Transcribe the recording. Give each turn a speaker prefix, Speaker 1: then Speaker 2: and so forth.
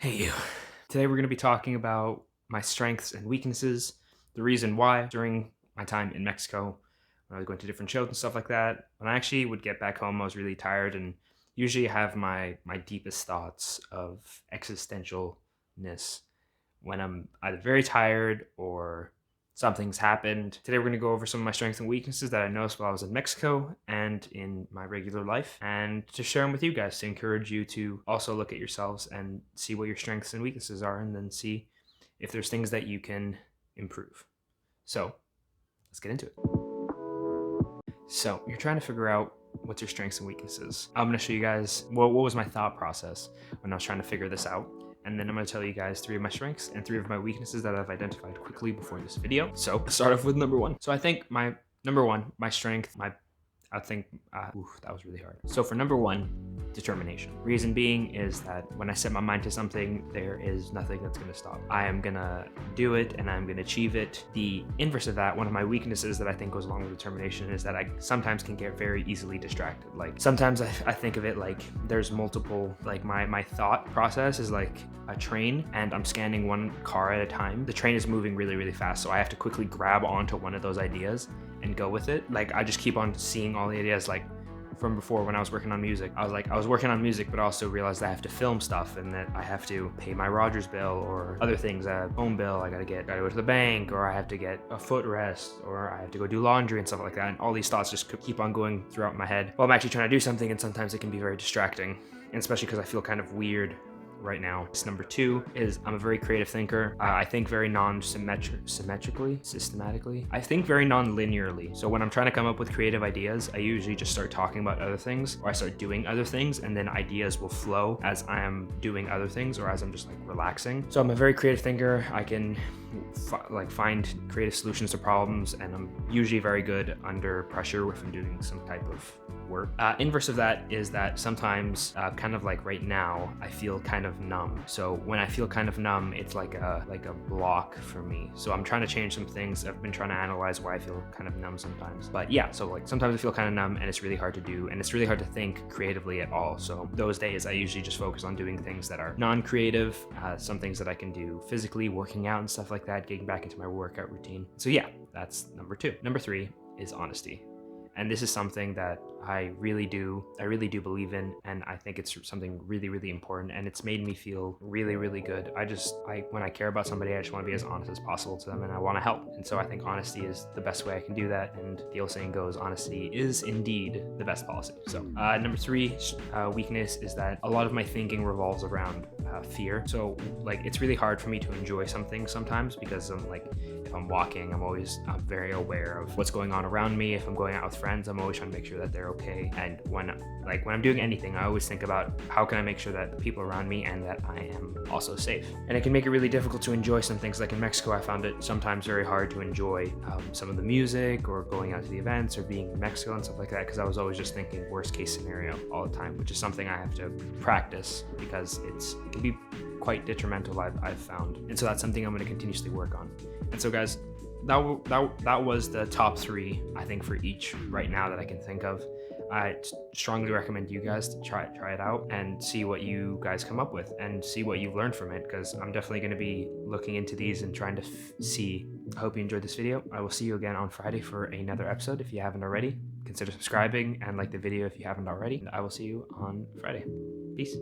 Speaker 1: Hey you. Today we're going to be talking about my strengths and weaknesses, the reason why during my time in Mexico, when I was going to different shows and stuff like that. When I actually would get back home, I was really tired and usually have my deepest thoughts of existentialness when I'm either very tired or something's happened. Today we're going to go over some of my strengths and weaknesses that I noticed while I was in Mexico and in my regular life, and to share them with you guys to encourage you to also look at yourselves and see what your strengths and weaknesses are, and then see if there's things that you can improve. So let's get into it. So you're trying to figure out what's your strengths and weaknesses. I'm going to show you guys what was my thought process when I was trying to figure this out. And then I'm going to tell you guys 3 of my strengths and 3 of my weaknesses that I've identified quickly before this video. So let's start off with number 1. So I think my number 1, my strength, that was really hard. So for number 1, determination. Reason being is that when I set my mind to something, there is nothing that's going to stop. I am going to do it and I'm going to achieve it. The inverse of that, one of my weaknesses that I think goes along with determination, is that I sometimes can get very easily distracted. Like sometimes I think of it like there's multiple, like my thought process is like a train and I'm scanning one car at a time. The train is moving really, really fast. So I have to quickly grab onto one of those ideas and go with it. Like I just keep on seeing all the ideas. Like from before when I was working on music, I was working on music, but also realized I have to film stuff and that I have to pay my Rogers bill or other things, a phone bill, I gotta go to the bank, or I have to get a footrest, or I have to go do laundry and stuff like that. And all these thoughts just keep on going throughout my head while I'm actually trying to do something, and sometimes it can be very distracting, and especially because I feel kind of weird right now. Number 2 is I'm a very creative thinker. I think very systematically. I think very non-linearly. So when I'm trying to come up with creative ideas, I usually just start talking about other things, or I start doing other things, and then ideas will flow as I am doing other things or as I'm just like relaxing. So I'm a very creative thinker. I can find creative solutions to problems, and I'm usually very good under pressure if I'm doing some type of work. Inverse of that is that sometimes, kind of like right now, I feel kind of numb. So when I feel kind of numb, it's like a block for me. So I'm trying to change some things. I've been trying to analyze why I feel kind of numb sometimes. But yeah, so like sometimes I feel kind of numb and it's really hard to do, and it's really hard to think creatively at all. So those days I usually just focus on doing things that are non-creative, some things that I can do physically, working out and stuff like that, getting back into my workout routine. So yeah, that's number 2. Number 3 is honesty. And this is something that I really do believe in, and I think it's something really, really important, and it's made me feel really, really good. When I care about somebody, I just want to be as honest as possible to them, and I want to help. And so I think honesty is the best way I can do that, and the old saying goes, honesty is indeed the best policy. So number 3 weakness is that a lot of my thinking revolves around fear. So like it's really hard for me to enjoy something sometimes, because if I'm walking, I'm very aware of what's going on around me. If I'm going out with friends, I'm always trying to make sure that they're okay. And when I'm doing anything, I always think about how can I make sure that the people around me and that I am also safe. And it can make it really difficult to enjoy some things. Like in Mexico, I found it sometimes very hard to enjoy some of the music or going out to the events or being in Mexico and stuff like that, because I was always just thinking worst case scenario all the time, which is something I have to practice because it can be quite detrimental, I've found. And so that's something I'm going to continuously work on. And so guys, that was the top 3, I think, for each right now that I can think of. I strongly recommend you guys to try it out and see what you guys come up with and see what you've learned from it, because I'm definitely going to be looking into these and trying to see. I hope you enjoyed this video. I will see you again on Friday for another episode. If you haven't already, consider subscribing and like the video if you haven't already. I will see you on Friday. Peace.